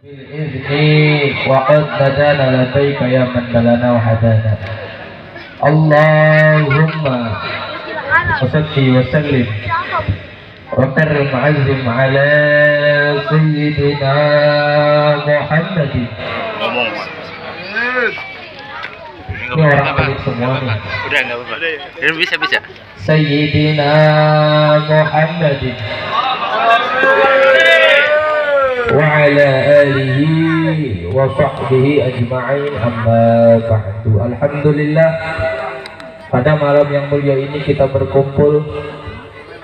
بالإذن وقد بدانا لديك يا من بلنا وحدانا اللهم وصل وسلم وكرم عزم على سيدنا محمد. Ini orang pelit semua nih. Udah nggak apa-apa. Ini bisa. Sayyidina Muhammadin wa ala alihi wa sahbihi ajma'in, amma ba'du. Alhamdulillah, pada malam yang mulia ini kita berkumpul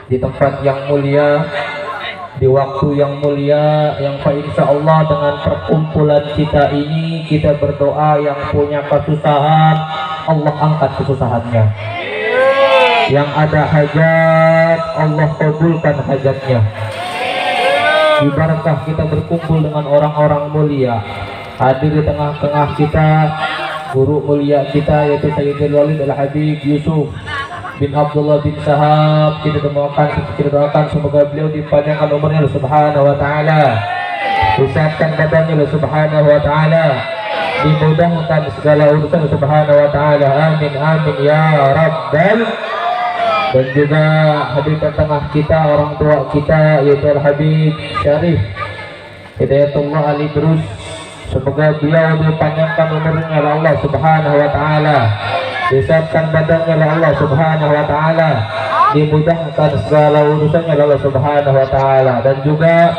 di tempat yang mulia, di waktu yang mulia, yang insya Allah dengan perkumpulan kita ini kita berdoa, yang punya kesusahan Allah angkat kesusahannya, yang ada hajat Allah kabulkan hajatnya. Ibaratlah kita berkumpul dengan orang-orang mulia, hadir di tengah-tengah kita guru mulia kita yaitu Sayyidul Walid Al-Habib Yusuf bin Abdullah bin Sahab. Kita doakan semoga beliau dipanjangkan umurnya Allah Subhanahu wa taala, disehatan badannya Allah Subhanahu wa taala, dimudahkan segala urusan Allah Subhanahu wa taala. Amin amin ya rabbal. Dan juga hadir di tengah kita orang tua kita yaitu Al-Habib Syarif Hidayatullah Ali Drus, semoga beliau dipanjangkan umurnya oleh Allah Subhanahu wa taala, disehatan badannya oleh Allah Subhanahu wa taala, dimudahkan segala urusannya oleh Allah Subhanahu wa taala. Dan juga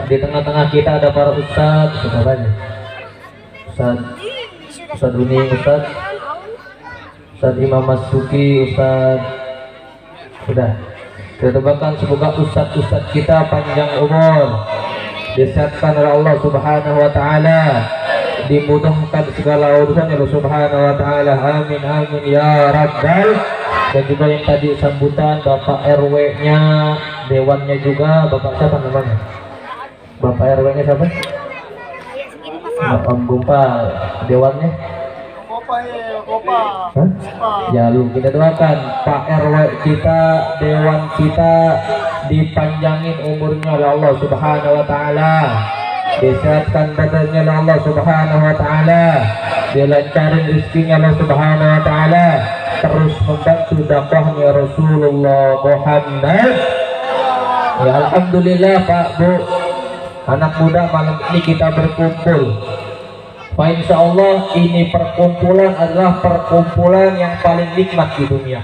di tengah-tengah kita ada para ustaz, Ustaz Uni, Ustaz Imam Masuki, Ustaz sudah kita doakan semoga ustaz kita panjang umur, disehatkan oleh Allah Subhanahu wa taala, dimudahkan segala urusannya Allah Subhanahu wa taala. Amin amin ya rabbal. Dan juga yang tadi sambutan Bapak RW-nya, dewannya juga, Bapak siapa namanya? Bapak RW-nya siapa? Om Gumpal. Dewannya? Kopa. Ya lu, kita doakan Pak RW kita, dewan kita dipanjangin umurnya oleh Allah Subhanahu wa taala, disehatkan badannya oleh Allah Subhanahu wa taala, dilancarin rezekinya Allah Subhanahu wa taala, terus membantu dakwahnya Rasulullah Muhammad. Ya alhamdulillah Pak Bu, anak muda, malam ini kita berkumpul. Insya Allah ini perkumpulan adalah perkumpulan yang paling nikmat di dunia.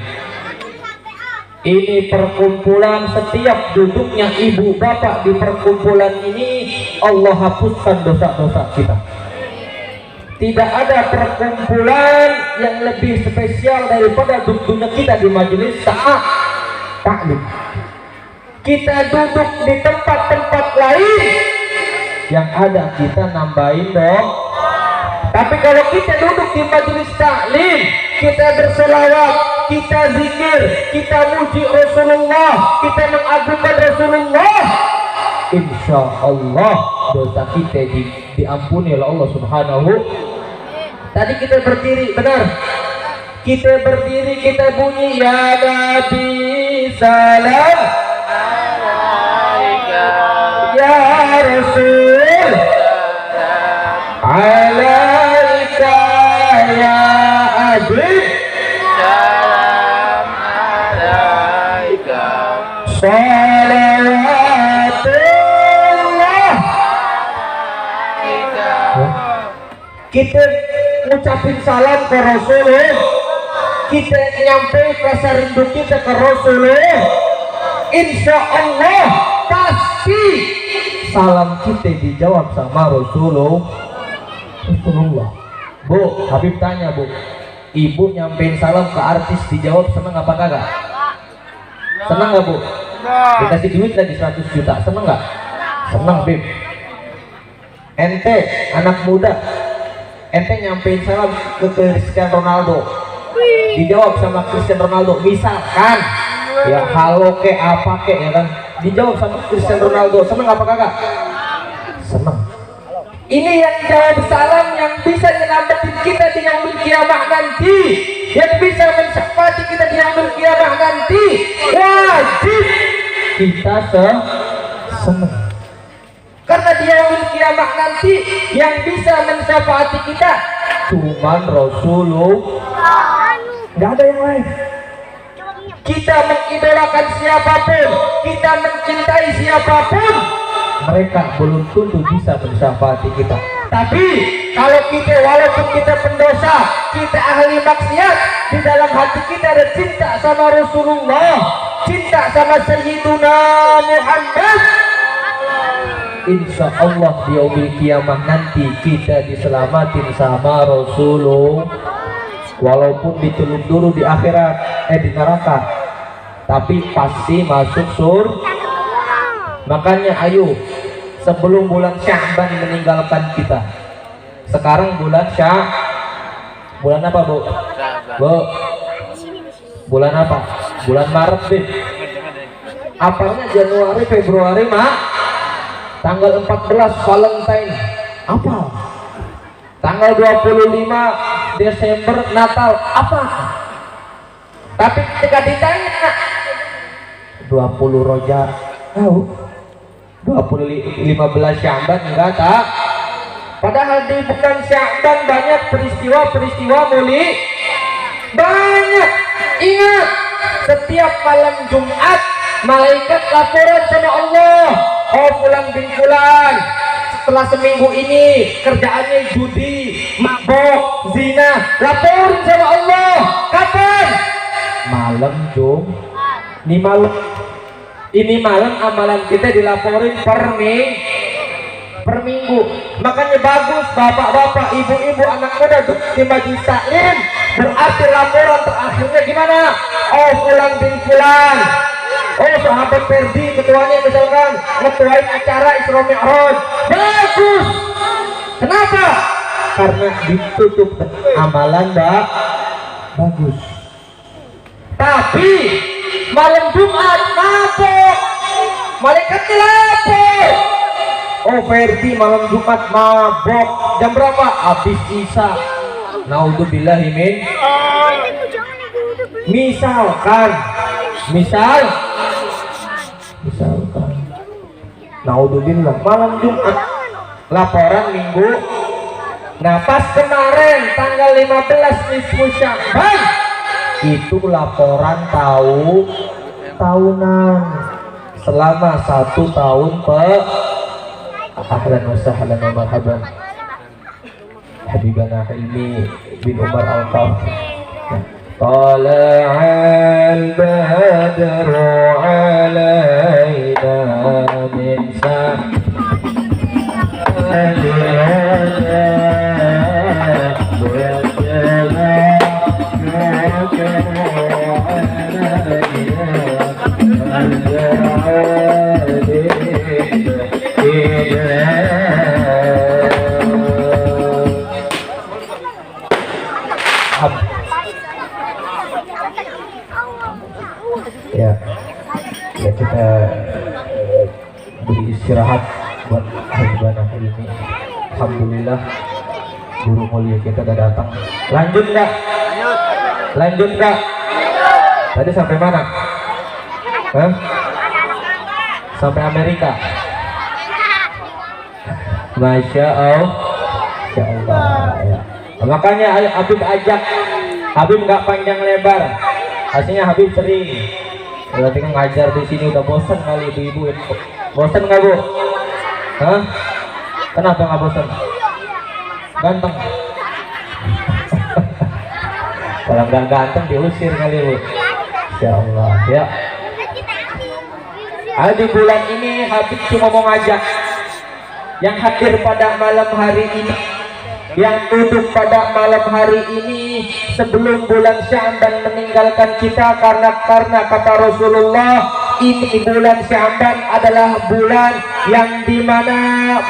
Ini perkumpulan, setiap duduknya ibu bapak di perkumpulan ini Allah hapuskan dosa-dosa kita. Tidak ada perkumpulan yang lebih spesial daripada duduknya kita di majelis taklim. Kita duduk di tempat-tempat lain yang ada kita nambahin dong. Tapi kalau kita duduk di majelis taklim, kita berselawat, kita zikir, kita muji Rasulullah, kita mengagungkan Rasulullah, insya Allah dosa kita diampuni oleh Allah Subhanahu. Tadi kita berdiri, benar? Kita berdiri, kita bunyi ya Nabi salam alaika, ya Rasul alaika, ya Habib salam alaika, salawatullah alaika. Kita ngucapin salam ke Rasulullah, kita nyampe rasa rindu kita ke Rasulullah, insya Allah pasti salam kita dijawab sama Rasulullah. Bu, Habib tanya Bu, ibu nyampein salam ke artis dijawab seneng apa kagak? Seneng gak Bu? Dikasih duit lagi 100 juta, seneng gak? Seneng Bib. Ente anak muda, ente nyampein salam ke Cristiano Ronaldo dijawab sama Cristiano Ronaldo, misalkan ya halo ke apa ke, ya kan, dijawab sama Cristiano Ronaldo, seneng apa kagak? Seneng. Ini yang jawab salam yang bisa menyelamatkan kita di yaumul kiamah nanti, yang bisa mensyafaati kita di yaumul kiamah nanti, wajib kita senang. Karena di yaumil kiamah nanti yang bisa mensyafaati kita cuman Rasulullah, nggak ada yang lain. Kita mengidolakan siapapun, kita mencintai siapapun, mereka belum tentu bisa mensyafaati kita. Tapi kalau kita, walaupun kita pendosa, kita ahli maksiat, di dalam hati kita ada cinta sama Rasulullah, cinta sama Sayyiduna Muhammad, insya Allah di yaumil kiamah nanti kita diselamatin sama Rasulullah. Walaupun ditulis dulu di akhirat, di neraka, tapi pasti masuk surga. Makanya ayo, sebelum bulan Sya'ban meninggalkan kita. Sekarang bulan bulan apa Bu? Bulan apa? Bulan Maret Bin. Apalnya Januari, Februari, tanggal 14 Valentine. Apa? Tanggal 25 Desember Natal. Apa? Tapi ketika ditanya 20 Rojab tahu, 15 Sya'ban enggak tak. Padahal di bulan Sya'ban banyak peristiwa-peristiwa mulia. Banyak. Ingat, setiap malam Jumat malaikat laporan sama Allah, oh fulan bin fulan setelah seminggu ini kerjaannya judi, mabok, zina, laporin sama Allah. Kapan? Malam Jumat. Ini malam amalan kita dilaporin per minggu. Makanya bagus bapak-bapak, ibu-ibu, anak muda di majelis taklim, berarti laporan terakhirnya gimana? Oh fulan bin fulan, oh sahabat Ferdi ketuanya misalkan ngetuain acara Isra Mi'raj. Bagus. Kenapa? Karena ditutup amalan bagus. Tapi malam Jumat mabok, malaikatnya lapor. Oh Ferdi malam Jumat mabok, jam berapa? Habis Isya. Naudzubillahi min. Misalkan naudzubillah malam Jumat laporan minggu. Nah pas kemarin tanggal 15 nisfu Sya'ban itu laporan tahunan selama 1 tahun ahlan wa sahlan wa marhaban Habibana Hilmi bin Umar Al-Qadhi. Tala'al badru alaina min ya kita beri istirahat buat Habibana Hilmi. Alhamdulillah guru mulia kita udah datang. Lanjut nggak? Tadi sampai mana? Sampai Amerika. Masya Allah ya. Makanya Habib ajak, Habib nggak panjang lebar. Aslinya Habib sering. Berarti kan ngajar di sini udah bosan kali ibu-ibu. Bosan nggak Bu? Kenapa nggak bosan? Ganteng. Kalau nggak ganteng diusir kali Bu. Insya Allah ya. Di bulan ini Habib cuma mau ngajak yang hadir pada malam hari ini, yang duduk pada malam hari ini sebelum bulan Sya'ban meninggalkan kita, karena kata Rasulullah ini bulan Sya'ban adalah bulan yang dimana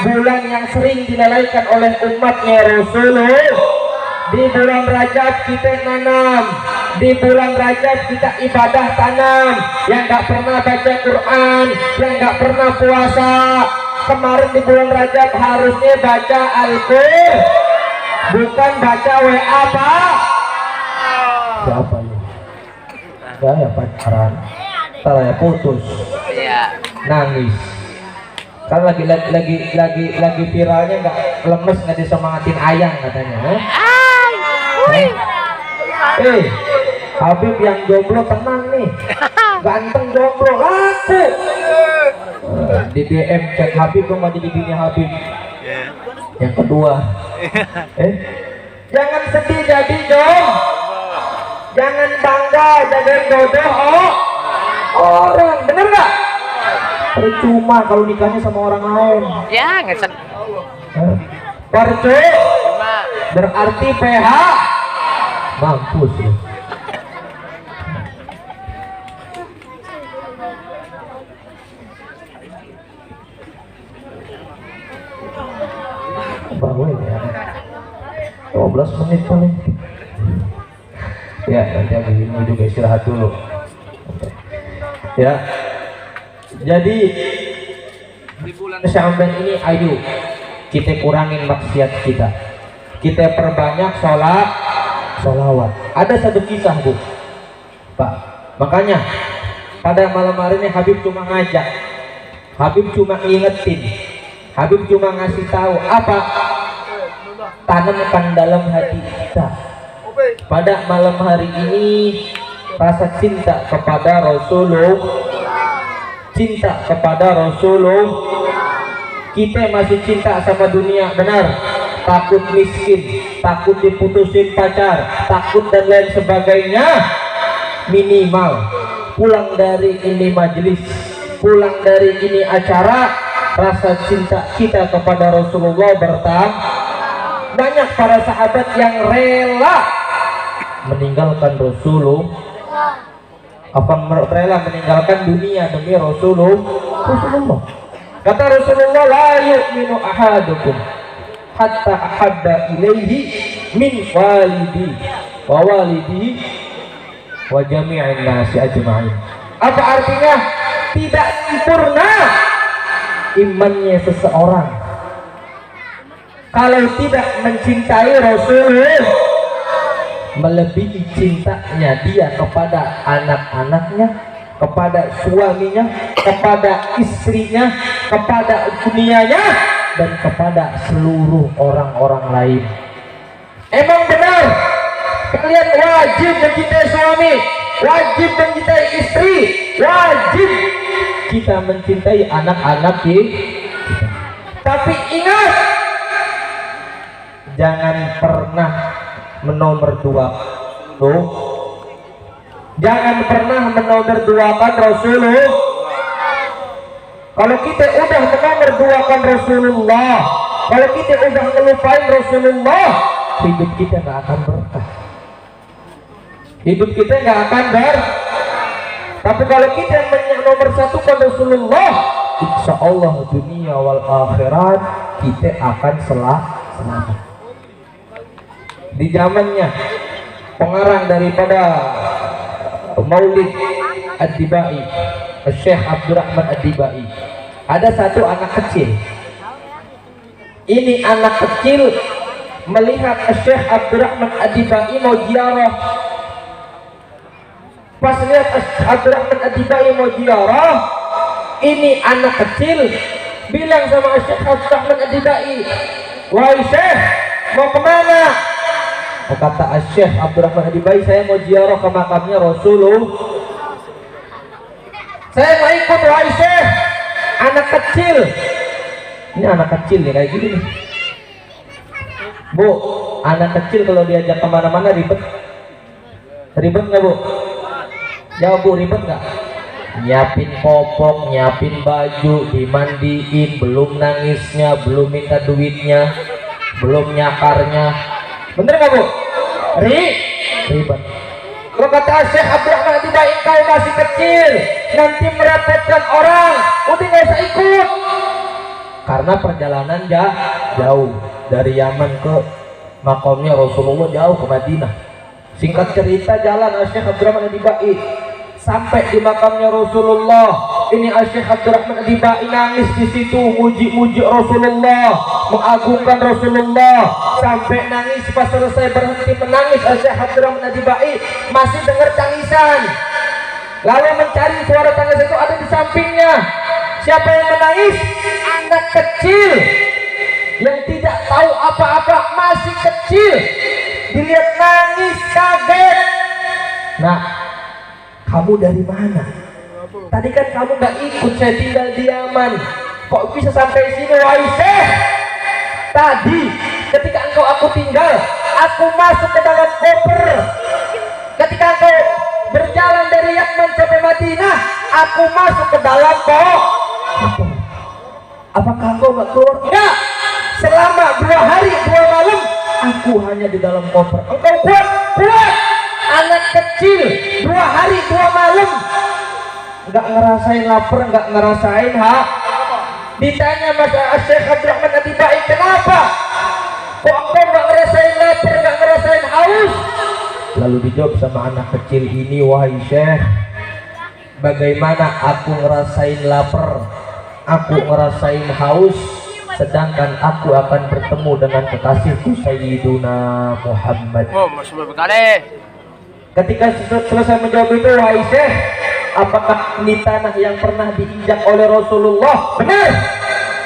bulan yang sering dilalaikan oleh umatnya Rasulullah. Di bulan Rajab kita nanam, di bulan Rajab kita ibadah tanam. Yang gak pernah baca Quran, yang gak pernah puasa, kemarin di bulan Rajab harusnya baca Al-Qur'an, bukan baca WA Pak. Siapa ya? Saya pacaran, saya putus, nangis. Kan lagi viralnya nggak lemes, nggak disemangatin ayang katanya. Habib yang jomblo tenang nih, ganteng jomblo laku. Di DM chat Habib dong, mau jadi bini Habib. Yang kedua, jangan sedih jadi jangan bangga jadi jodoh orang, bener nggak? Percuma kalau nikahnya sama orang lain. Ya, ngeset. Percuma berarti PH mampus lu. Bangun ya, 12 menit paling. Ya, nanti habis ini juga istirahat dulu. Ya, jadi di bulan Sya'ban ini ayo kita kurangin maksiat kita perbanyak sholawat. Ada satu kisah Bu Pak, makanya pada malam hari ini Habib cuma ngajak, Habib cuma ngingetin, Habib cuma ngasih tahu apa, tanamkan dalam hati kita pada malam hari ini rasa cinta kepada Rasulullah, cinta kepada Rasulullah. Kita masih cinta sama dunia, benar, takut miskin, takut diputusin pacar, takut dan lain sebagainya. Minimal pulang dari ini majelis, pulang dari ini acara, rasa cinta kita kepada Rasulullah bertambah. Banyak para sahabat yang rela meninggalkan Rasulullah, rela meninggalkan dunia demi Rasulullah. Kata Rasulullah, la yu'minu ahadukum hatta ahabba ilaihi min walidi wa walidihi wa jami'in nasi ajma'in. Apa artinya? Tidak sempurna imannya seseorang kalau tidak mencintai Rasulullah melebihi cintanya dia kepada anak-anaknya, kepada suaminya, kepada istrinya, kepada dunianya, dan kepada seluruh orang-orang lain. Emang benar kalian wajib mencintai suami, wajib mencintai istri, wajib kita mencintai anak-anak kita. Tapi ingat, jangan pernah jangan pernah menomorduakan Rasulullah. Kalau kita udah menomorduakan Rasulullah, kalau kita udah melupain Rasulullah, hidup kita nggak akan berkah, hidup kita nggak akan tapi kalau kita menomorsatukan Rasulullah, insya Allah dunia wal akhirat kita akan selamat. Di zamannya pengarang daripada Maulid Ad-Dibai, Syekh Abdurrahman Ad-Dibai, ada satu anak kecil. Ini anak kecil melihat Syekh Abdurrahman Ad-Dibai mau ziarah. Pas lihat Abdurrahman Ad-Dibai mau ziarah, ini anak kecil bilang sama Syekh Abdurrahman Ad-Dibai, "Wahai Syekh, mau kemana?" Kata Syekh Abdurrahman Ad-Dibai, "Saya mau ziarah ke makamnya Rasulullah. Saya mau ikut, wahai Syekh." Anak kecil, ini anak kecil nih kayak gini nih Bu, anak kecil kalau diajak kemana-mana ribet nggak Bu? Jawab Bu, ribet nggak? Nyiapin popok, nyiapin baju, dimandiin, belum nangisnya, belum minta duitnya, belum nyakarnya, bener nggak Bu? Ribet. Kalau kata Syekh Abdurrahman Ad-Dibai, engkau masih kecil, nanti merepotkan orang, udah nggak usah ikut. Karena perjalanan jauh dari Yaman ke makamnya Rasulullah, jauh ke Madinah. Singkat cerita, jalan Syekh Abdurrahman Ad-Dibai sampai di makamnya Rasulullah. Ini Syekh Abdurrahman Ad-Dibai nangis di situ, muji-muji Rasulullah, mengagungkan Rasulullah, sampai nangis. Pas selesai berhenti menangis, Syekh Abdurrahman Ad-Dibai masih dengar tangisan. Lalu mencari suara tangis itu, ada di sampingnya. Siapa yang menangis? Anak kecil yang tidak tahu apa-apa, masih kecil, dilihat nangis kaget. Nah, kamu dari mana? Tadi kan kamu nggak ikut, saya tinggal di Yaman. Kok bisa sampai sini, wahai Syekh? Tadi ketika engkau aku tinggal, aku masuk ke dalam koper. Ketika engkau berjalan dari Yaman sampai Madinah, aku masuk ke dalam koper. Apakah engkau nggak keluar? Enggak. Selama 2 hari 2 malam, aku hanya di dalam koper. Engkau kuat. Anak kecil 2 hari 2 malam, nggak ngerasain lapar, nggak ngerasain Ditanya Mas Syekh Abdurrahman Atibai, kenapa? Kok engkau nggak ngerasain lapar, nggak ngerasain haus? Lalu dijawab sama anak kecil ini, wahai Syekh, bagaimana aku ngerasain lapar, aku ngerasain haus, sedangkan aku akan bertemu dengan kekasihku Sayyiduna Muhammad. Ketika selesai menjawab itu, wahai Syekh, apakah ini tanah yang pernah diinjak oleh Rasulullah? Benar.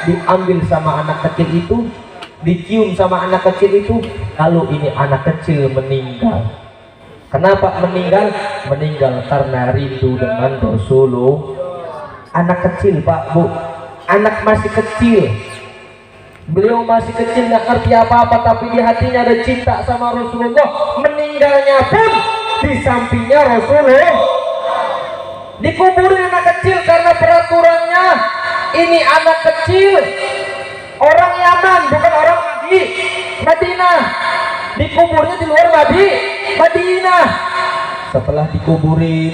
Diambil sama anak kecil itu, dicium sama anak kecil itu, lalu ini anak kecil meninggal. Kenapa meninggal? Meninggal karena rindu dengan Rasulullah. Anak kecil, Pak, Bu, anak masih kecil. Beliau masih kecil, nggak ngerti apa-apa, tapi di hatinya ada cinta sama Rasulullah. Meninggalnya pun di sampingnya Rasulullah. Dikuburin anak kecil karena peraturannya ini anak kecil orang Yaman, bukan orang Madinah. Dikuburnya di luar Madinah. Setelah dikuburin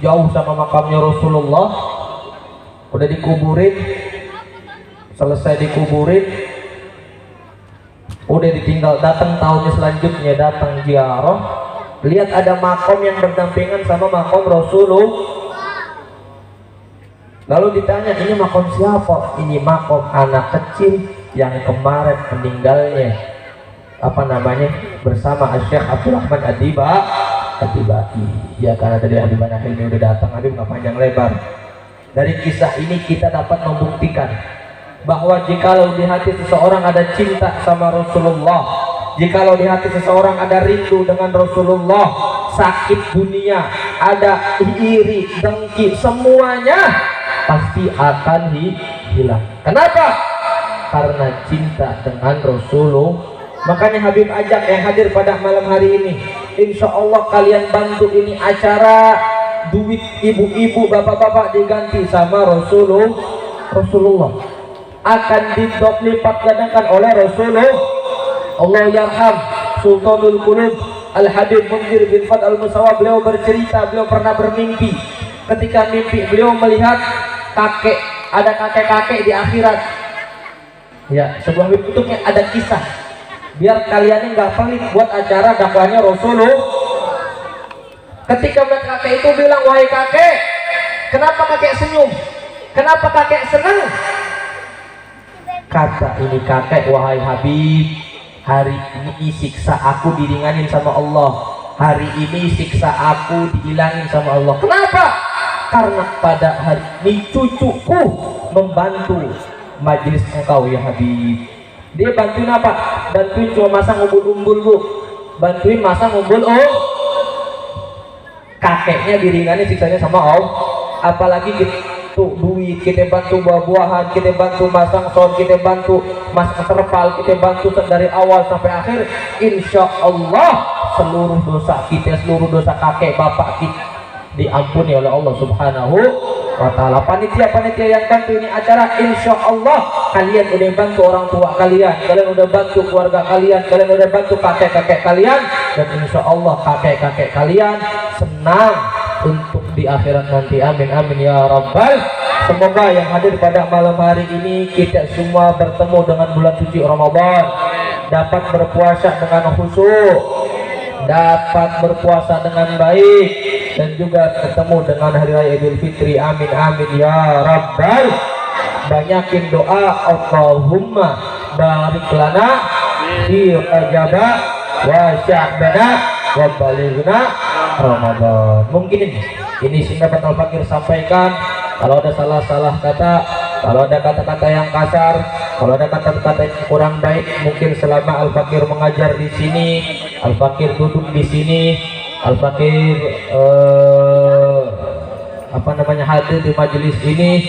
jauh sama makamnya Rasulullah, udah dikuburin, selesai dikuburin, udah ditinggal, datang tahunnya selanjutnya, datang ziarah, lihat ada makam yang berdampingan sama makam Rasulullah. Lalu ditanya, ini makam siapa? Ini makam anak kecil yang kemarin meninggalnya, apa namanya, bersama Syekh Abdurrahman Atibai. Ya, karena tadi Habib Nahil ini udah datang, Habib nggak panjang lebar. Dari kisah ini kita dapat membuktikan bahwa jikalau di hati seseorang ada cinta sama Rasulullah, jikalau di hati seseorang ada rindu dengan Rasulullah, sakit dunia, ada iri, dengki, semuanya pasti akan hilang. Kenapa? Karena cinta dengan Rasulullah. Makanya Habib ajak yang hadir pada malam hari ini, insya Allah kalian bantu ini acara, duit ibu-ibu, bapak-bapak diganti sama Rasulullah. Akan lipat gandakan oleh Rasulullah. Allah yarham Sultanul Qulub Al-Habib Munzir bin Fad Al-Musawab, beliau bercerita, beliau pernah bermimpi. Ketika mimpi beliau melihat ada kakek-kakek di akhirat. Ya, sebuah mimpi itu ada kisah. Biar kalian nggak pelit buat acara dakwahnya Rasulullah. Ketika kakek itu bilang, wahai kakek, kenapa kakek senyum? Kenapa kakek senang? Kata ini kakek, wahai Habib, hari ini siksa aku diringanin sama Allah. Hari ini siksa aku dihilangin sama Allah. Kenapa? Karena pada hari ini cucuku membantu majelis engkau ya Habib. Dia bantuin apa? Bantuin cuma masang umbul-umbul, Bu. Bantuin masang umbul, kakeknya diringani siksanya sama Allah. Apalagi gitu duit, kita bantu buah-buahan, kita bantu masang sound, kita bantu masang terpal, kita bantu dari awal sampai akhir. Insya Allah seluruh dosa kita, seluruh dosa kakek bapak kita diampuni oleh Allah Subhanahu wa ta'ala. Panitia yang bantu ini acara, insya Allah kalian udah bantu orang tua kalian udah bantu keluarga kalian udah bantu kakek-kakek kalian, dan insya Allah kakek-kakek kalian senang untuk di akhirat nanti. Amin amin ya rabbal. Semoga yang hadir pada malam hari ini kita semua bertemu dengan bulan suci Ramadan, dapat berpuasa dengan khusyuk, dapat berpuasa dengan baik, dan juga ketemu dengan hari raya Idul Fitri. Amin amin ya rabbal. Banyakin doa, Allahumma barik lana fi rajaba wa sya'bana wa balighna Ramadan. Mungkin ini Sindabat Al-Fakir sampaikan. Kalau ada salah-salah kata, kalau ada kata-kata yang kasar, kalau ada kata-kata yang kurang baik, mungkin selama Al-Fakir mengajar di sini, Al-Fakir duduk di sini, Al-Fakir hadir di majelis ini,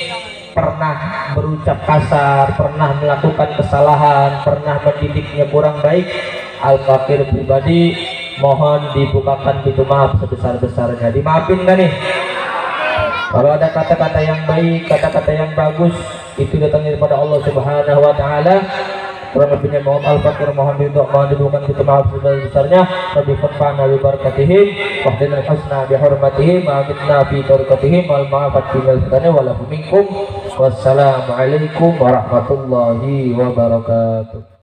pernah berucap kasar, pernah melakukan kesalahan, pernah mendidiknya kurang baik, Al-Fakir pribadi mohon dibukakan pintu maaf sebesar-besarnya. Dimaafin nggak nih? Kalau ada kata-kata yang baik, kata-kata yang bagus, itu datangnya daripada Allah Subhanahu wa taala. Kurang lebihnya mohon Al-Fakir mohon dibukakan pintu maaf sebesar-besarnya. Rabbi fa'na bi barakatihim wa hdina al-husna bi hurmatihim wa amitna fi barakatihim wal ma'afat fi malfitani wa lahum minkum. Wassalamu alaikum warahmatullahi wabarakatuh.